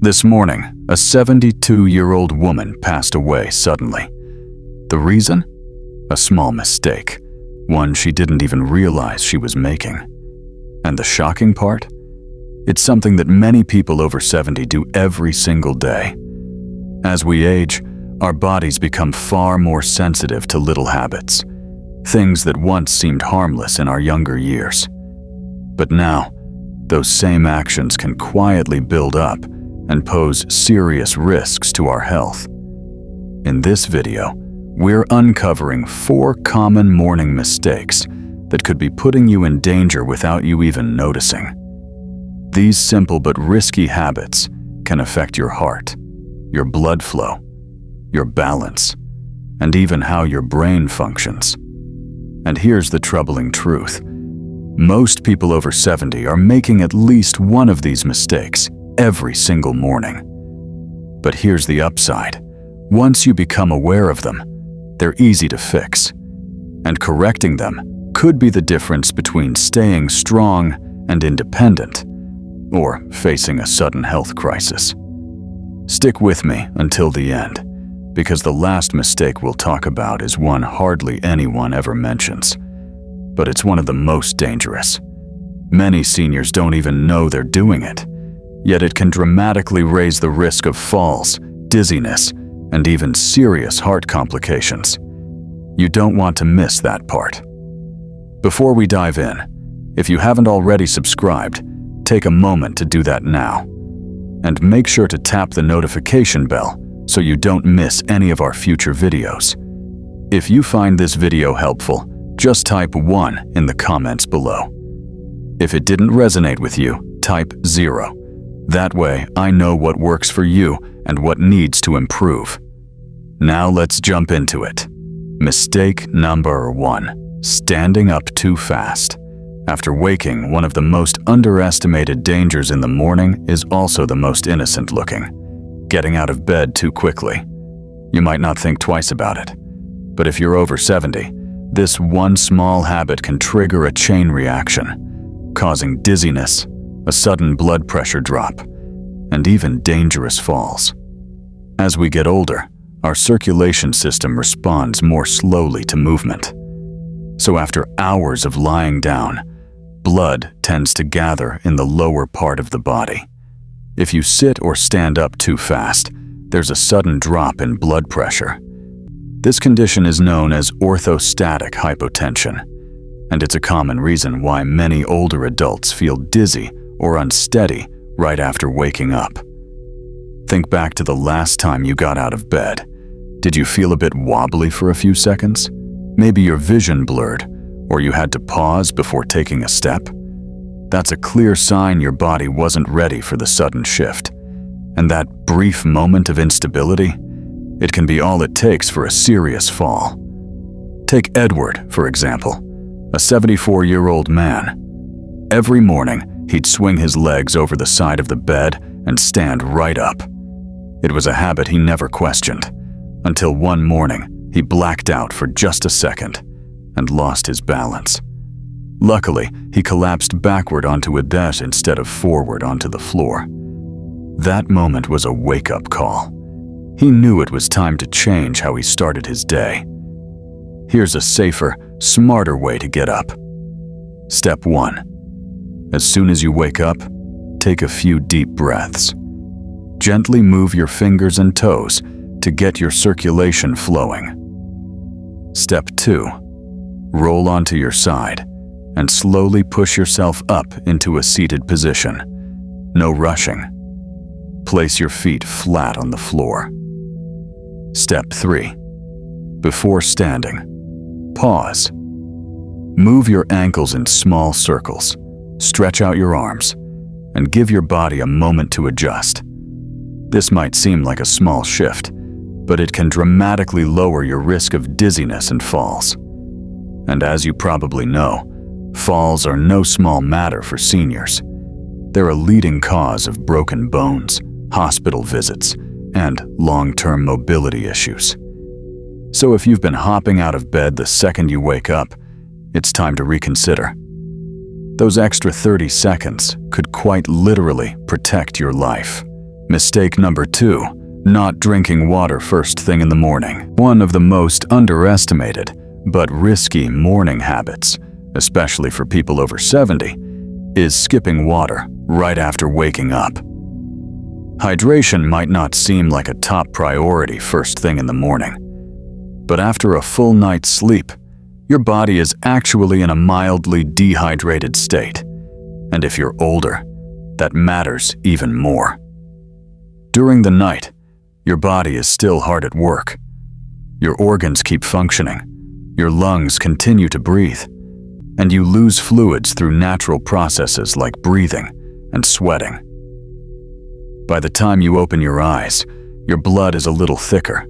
This morning, a 72-year-old woman passed away suddenly. The reason? A small mistake, one she didn't even realize she was making. And the shocking part? It's something that many people over 70 do every single day. As we age, our bodies become far more sensitive to little habits, things that once seemed harmless in our younger years. But now, those same actions can quietly build up and pose serious risks to our health. In this video, we're uncovering 4 common morning mistakes that could be putting you in danger without you even noticing. These simple but risky habits can affect your heart, your blood flow, your balance, and even how your brain functions. And here's the troubling truth. Most people over 70 are making at least one of these mistakes every single morning. But here's the upside. Once you become aware of them, they're easy to fix. And correcting them could be the difference between staying strong and independent or facing a sudden health crisis. Stick with me until the end, because the last mistake we'll talk about is one hardly anyone ever mentions. But it's one of the most dangerous. Many seniors don't even know they're doing it, yet it can dramatically raise the risk of falls, dizziness, and even serious heart complications. You don't want to miss that part. Before we dive in, if you haven't already subscribed, take a moment to do that now. And make sure to tap the notification bell so you don't miss any of our future videos. If you find this video helpful, just type 1 in the comments below. If it didn't resonate with you, type 0. That way, I know what works for you and what needs to improve. Now let's jump into it. Mistake number 1. Standing up too fast. After waking, one of the most underestimated dangers in the morning is also the most innocent looking. Getting out of bed too quickly. You might not think twice about it, but if you're over 70, this one small habit can trigger a chain reaction, causing dizziness, a sudden blood pressure drop, and even dangerous falls. As we get older, our circulation system responds more slowly to movement. So after hours of lying down, blood tends to gather in the lower part of the body. If you sit or stand up too fast, there's a sudden drop in blood pressure. This condition is known as orthostatic hypotension, and it's a common reason why many older adults feel dizzy or unsteady right after waking up. Think back to the last time you got out of bed. Did you feel a bit wobbly for a few seconds? Maybe your vision blurred, or you had to pause before taking a step? That's a clear sign your body wasn't ready for the sudden shift. And that brief moment of instability, it can be all it takes for a serious fall. Take Edward, for example, a 74-year-old man. Every morning, he'd swing his legs over the side of the bed and stand right up. It was a habit he never questioned, until one morning he blacked out for just a second and lost his balance. Luckily, he collapsed backward onto a bed instead of forward onto the floor. That moment was a wake-up call. He knew it was time to change how he started his day. Here's a safer, smarter way to get up. Step 1. As soon as you wake up, take a few deep breaths. Gently move your fingers and toes to get your circulation flowing. Step 2. Roll onto your side and slowly push yourself up into a seated position. No rushing. Place your feet flat on the floor. Step 3. Before standing, pause. Move your ankles in small circles. Stretch out your arms and give your body a moment to adjust. This might seem like a small shift, but it can dramatically lower your risk of dizziness and falls. And as you probably know, falls are no small matter for seniors. They're a leading cause of broken bones, hospital visits, and long-term mobility issues. So if you've been hopping out of bed the second you wake up, it's time to reconsider. Those extra 30 seconds could quite literally protect your life. Mistake number 2, not drinking water first thing in the morning. One of the most underestimated but risky morning habits, especially for people over 70, is skipping water right after waking up. Hydration might not seem like a top priority first thing in the morning, but after a full night's sleep, your body is actually in a mildly dehydrated state. And if you're older, that matters even more. During the night, your body is still hard at work. Your organs keep functioning, your lungs continue to breathe, and you lose fluids through natural processes like breathing and sweating. By the time you open your eyes, your blood is a little thicker,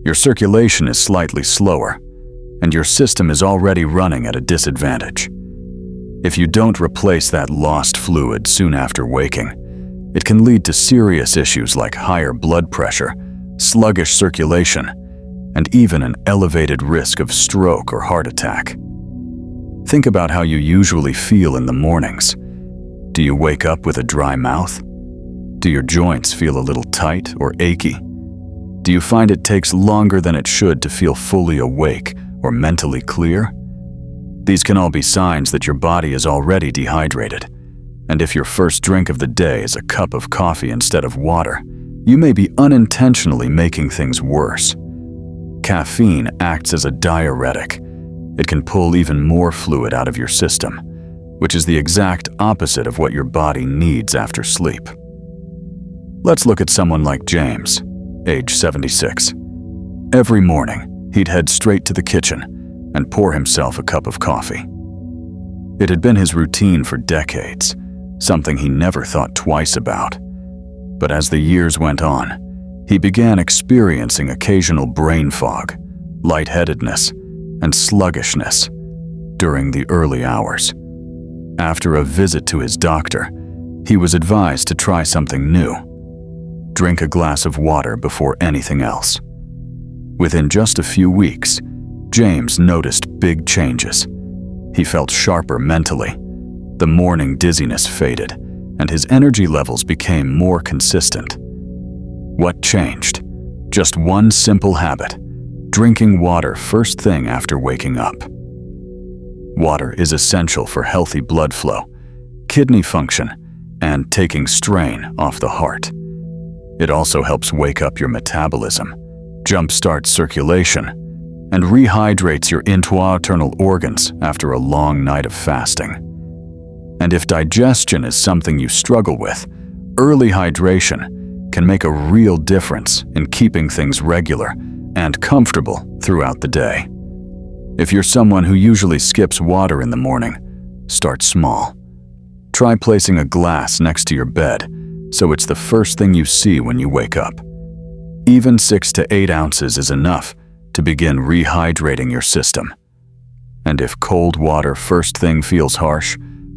your circulation is slightly slower, and your system is already running at a disadvantage. If you don't replace that lost fluid soon after waking, it can lead to serious issues like higher blood pressure, sluggish circulation, and even an elevated risk of stroke or heart attack. Think about how you usually feel in the mornings. Do you wake up with a dry mouth? Do your joints feel a little tight or achy? Do you find it takes longer than it should to feel fully awake or mentally clear? These can all be signs that your body is already dehydrated. And if your first drink of the day is a cup of coffee instead of water, you may be unintentionally making things worse. Caffeine acts as a diuretic. It can pull even more fluid out of your system, which is the exact opposite of what your body needs after sleep. Let's look at someone like James, age 76. Every morning, he'd head straight to the kitchen and pour himself a cup of coffee. It had been his routine for decades, something he never thought twice about. But as the years went on, he began experiencing occasional brain fog, lightheadedness, and sluggishness during the early hours. After a visit to his doctor, he was advised to try something new. Drink a glass of water before anything else. Within just a few weeks, James noticed big changes. He felt sharper mentally. The morning dizziness faded, and his energy levels became more consistent. What changed? Just one simple habit: drinking water first thing after waking up. Water is essential for healthy blood flow, kidney function, and taking strain off the heart. It also helps wake up your metabolism, jumpstarts circulation, and rehydrates your internal organs after a long night of fasting. And if digestion is something you struggle with, early hydration can make a real difference in keeping things regular and comfortable throughout the day. If you're someone who usually skips water in the morning, start small. Try placing a glass next to your bed so it's the first thing you see when you wake up. Even 6 to 8 ounces is enough to begin rehydrating your system. And if cold water first thing feels harsh,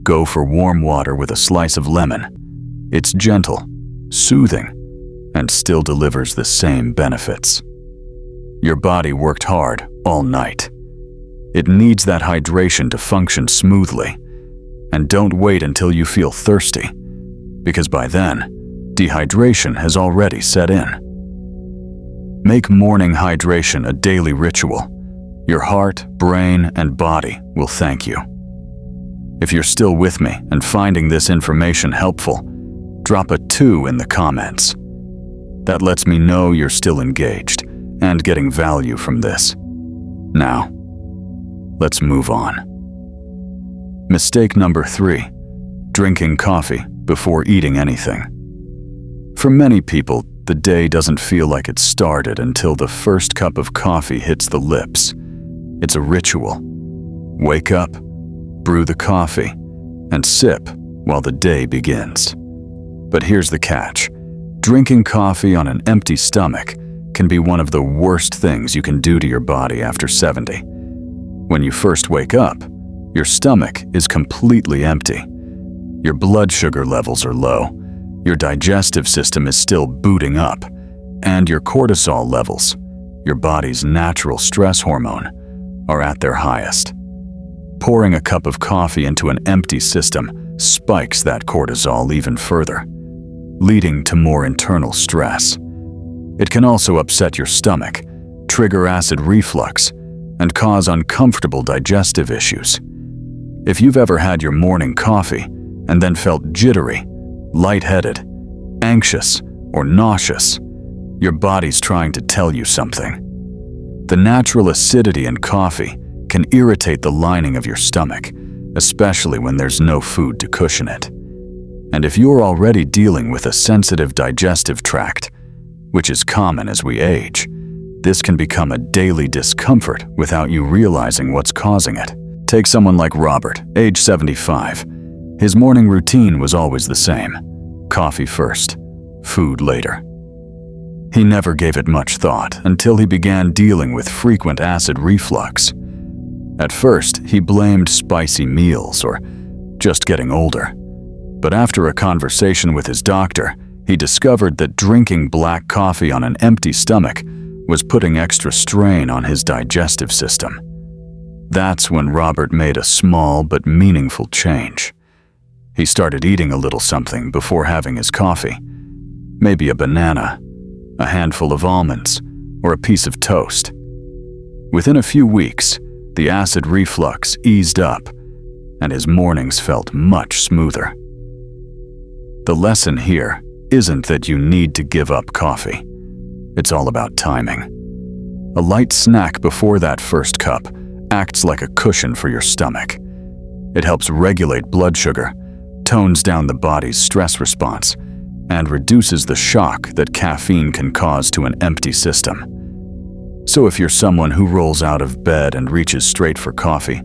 go for warm water with a slice of lemon. It's gentle, soothing, and still delivers the same benefits. Your body worked hard all night. It needs that hydration to function smoothly. And don't wait until you feel thirsty, because by then, dehydration has already set in. Make morning hydration a daily ritual. Your heart, brain, and body will thank you. If you're still with me and finding this information helpful, drop a 2 in the comments. That lets me know you're still engaged and getting value from this. Now, let's move on. Mistake number 3, drinking coffee before eating anything. For many people, the day doesn't feel like it started until the first cup of coffee hits the lips. It's a ritual. Wake up, brew the coffee, and sip while the day begins. But here's the catch. Drinking coffee on an empty stomach can be one of the worst things you can do to your body after 70. When you first wake up, your stomach is completely empty. Your blood sugar levels are low, your digestive system is still booting up, and your cortisol levels, your body's natural stress hormone, are at their highest. Pouring a cup of coffee into an empty system spikes that cortisol even further. leading to more internal stress. It can also upset your stomach, trigger acid reflux, and cause uncomfortable digestive issues. If you've ever had your morning coffee and then felt jittery, lightheaded, anxious, or nauseous, your body's trying to tell you something. The natural acidity in coffee can irritate the lining of your stomach, especially when there's no food to cushion it. And if you're already dealing with a sensitive digestive tract, which is common as we age, this can become a daily discomfort without you realizing what's causing it. Take someone like Robert, age 75. His morning routine was always the same: coffee first, food later. He never gave it much thought until he began dealing with frequent acid reflux. At first, he blamed spicy meals or just getting older. But after a conversation with his doctor, he discovered that drinking black coffee on an empty stomach was putting extra strain on his digestive system. That's when Robert made a small but meaningful change. He started eating a little something before having his coffee. Maybe a banana, a handful of almonds, or a piece of toast. Within a few weeks, the acid reflux eased up, and his mornings felt much smoother. The lesson here isn't that you need to give up coffee. It's all about timing. A light snack before that first cup acts like a cushion for your stomach. It helps regulate blood sugar, tones down the body's stress response, and reduces the shock that caffeine can cause to an empty system. So if you're someone who rolls out of bed and reaches straight for coffee,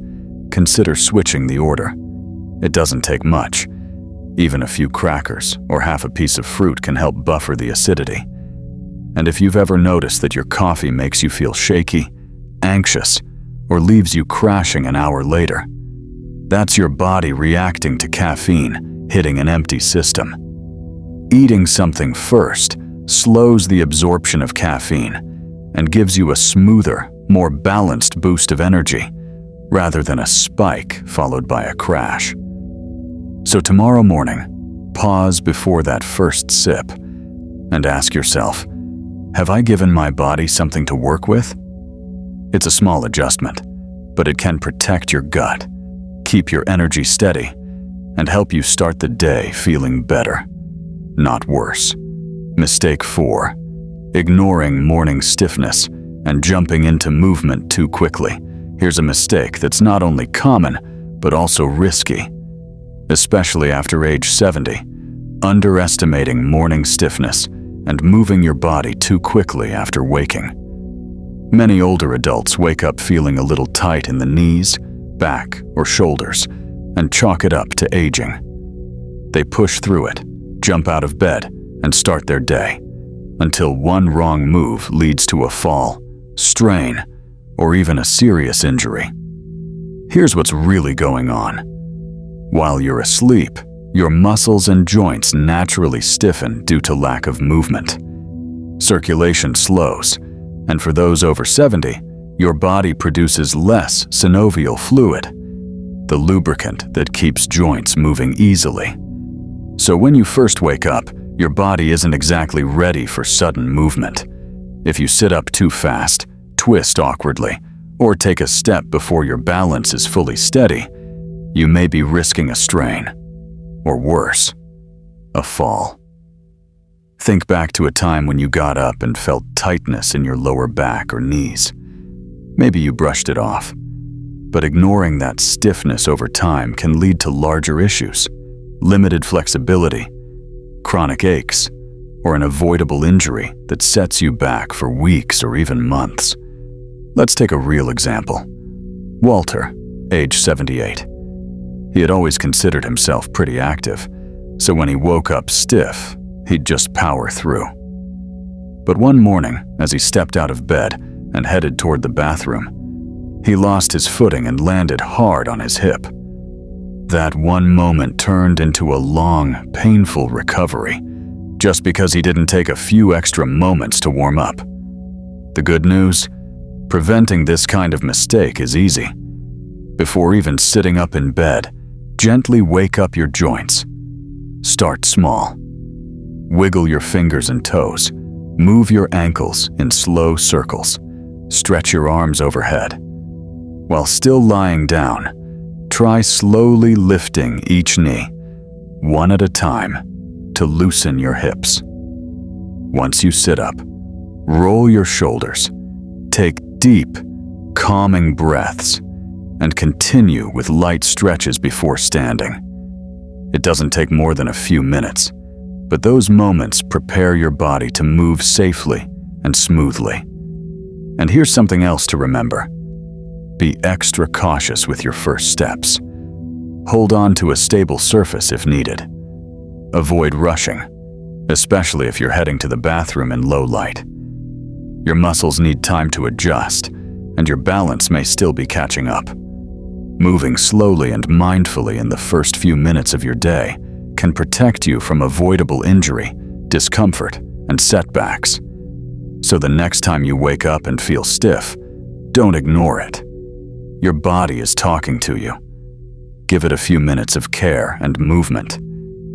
consider switching the order. It doesn't take much. Even a few crackers or half a piece of fruit can help buffer the acidity. And if you've ever noticed that your coffee makes you feel shaky, anxious, or leaves you crashing an hour later, that's your body reacting to caffeine hitting an empty system. Eating something first slows the absorption of caffeine and gives you a smoother, more balanced boost of energy, rather than a spike followed by a crash. So tomorrow morning, pause before that first sip and ask yourself, have I given my body something to work with? It's a small adjustment, but it can protect your gut, keep your energy steady, and help you start the day feeling better, not worse. Mistake 4. Ignoring morning stiffness and jumping into movement too quickly. Here's a mistake that's not only common, but also risky. Especially after age 70, underestimating morning stiffness and moving your body too quickly after waking. Many older adults wake up feeling a little tight in the knees, back, or shoulders, and chalk it up to aging. They push through it, jump out of bed, and start their day, until one wrong move leads to a fall, strain, or even a serious injury. Here's what's really going on. While you're asleep, your muscles and joints naturally stiffen due to lack of movement. Circulation slows, and for those over 70, your body produces less synovial fluid, the lubricant that keeps joints moving easily. So when you first wake up, your body isn't exactly ready for sudden movement. If you sit up too fast, twist awkwardly, or take a step before your balance is fully steady, you may be risking a strain, or worse, a fall. Think back to a time when you got up and felt tightness in your lower back or knees. Maybe you brushed it off, but ignoring that stiffness over time can lead to larger issues: limited flexibility, chronic aches, or an avoidable injury that sets you back for weeks or even months. Let's take a real example. Walter, age 78. He had always considered himself pretty active, so when he woke up stiff, he'd just power through. But one morning, as he stepped out of bed and headed toward the bathroom, he lost his footing and landed hard on his hip. That one moment turned into a long, painful recovery, just because he didn't take a few extra moments to warm up. The good news? Preventing this kind of mistake is easy. Before even sitting up in bed, gently wake up your joints. Start small. Wiggle your fingers and toes. Move your ankles in slow circles. Stretch your arms overhead. While still lying down, try slowly lifting each knee, one at a time, to loosen your hips. Once you sit up, roll your shoulders. Take deep, calming breaths, and continue with light stretches before standing. It doesn't take more than a few minutes, but those moments prepare your body to move safely and smoothly. And here's something else to remember. Be extra cautious with your first steps. Hold on to a stable surface if needed. Avoid rushing, especially if you're heading to the bathroom in low light. Your muscles need time to adjust, and your balance may still be catching up. Moving slowly and mindfully in the first few minutes of your day can protect you from avoidable injury, discomfort, and setbacks. So the next time you wake up and feel stiff, don't ignore it. Your body is talking to you. Give it a few minutes of care and movement.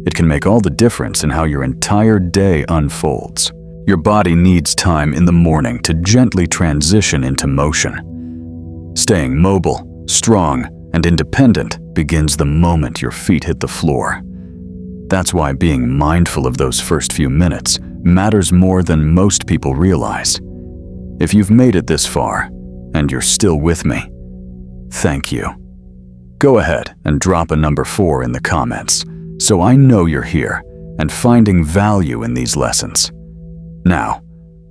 It can make all the difference in how your entire day unfolds. Your body needs time in the morning to gently transition into motion. Staying mobile, strong, and independent begins the moment your feet hit the floor. That's why being mindful of those first few minutes matters more than most people realize. If you've made it this far, and you're still with me, thank you. Go ahead and drop a number 4 in the comments, so I know you're here and finding value in these lessons. Now,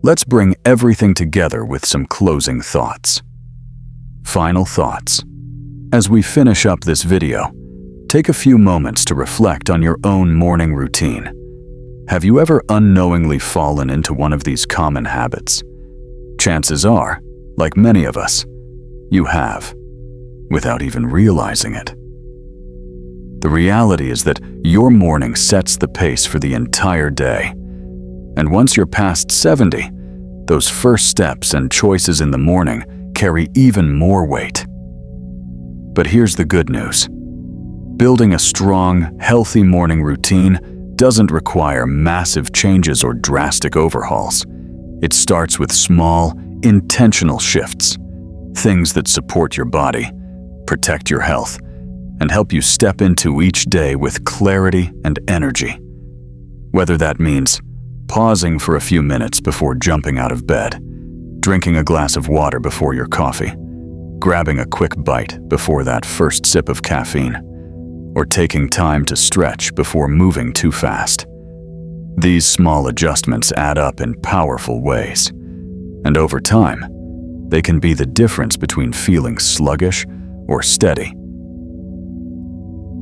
let's bring everything together with some closing thoughts. Final thoughts. As we finish up this video, take a few moments to reflect on your own morning routine. Have you ever unknowingly fallen into one of these common habits? Chances are, like many of us, you have, without even realizing it. The reality is that your morning sets the pace for the entire day. And once you're past 70, those first steps and choices in the morning carry even more weight. But here's the good news. Building a strong, healthy morning routine doesn't require massive changes or drastic overhauls. It starts with small, intentional shifts, things that support your body, protect your health, and help you step into each day with clarity and energy. Whether that means pausing for a few minutes before jumping out of bed, drinking a glass of water before your coffee, grabbing a quick bite before that first sip of caffeine, or taking time to stretch before moving too fast. These small adjustments add up in powerful ways, and over time, they can be the difference between feeling sluggish or steady,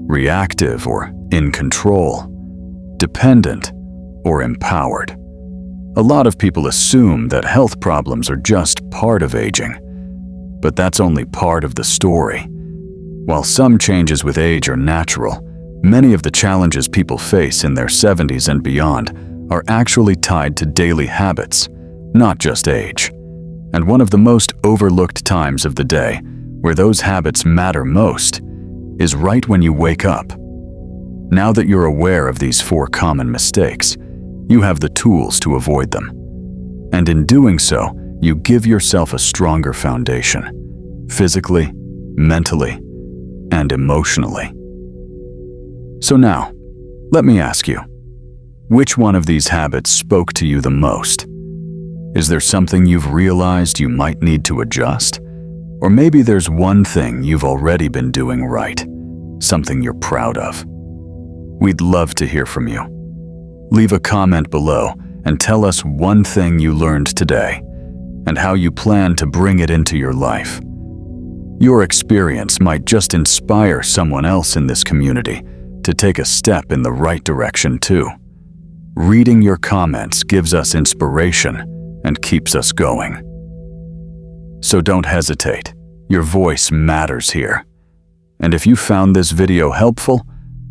reactive or in control, dependent or empowered. A lot of people assume that health problems are just part of aging, but that's only part of the story. While some changes with age are natural, many of the challenges people face in their 70s and beyond are actually tied to daily habits, not just age. And one of the most overlooked times of the day, where those habits matter most, is right when you wake up. Now that you're aware of these 4 common mistakes, you have the tools to avoid them. And in doing so, you give yourself a stronger foundation, physically, mentally, and emotionally. So now, let me ask you, which one of these habits spoke to you the most? Is there something you've realized you might need to adjust? Or maybe there's one thing you've already been doing right, something you're proud of. We'd love to hear from you. Leave a comment below and tell us one thing you learned today and how you plan to bring it into your life. Your experience might just inspire someone else in this community to take a step in the right direction too. Reading your comments gives us inspiration and keeps us going. So don't hesitate. Your voice matters here. And if you found this video helpful,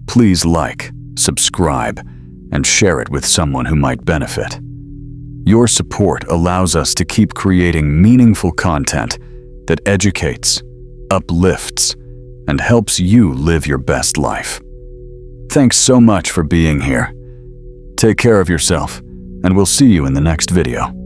please like, subscribe, and share it with someone who might benefit. Your support allows us to keep creating meaningful content that educates, uplifts, and helps you live your best life. Thanks so much for being here. Take care of yourself, and we'll see you in the next video.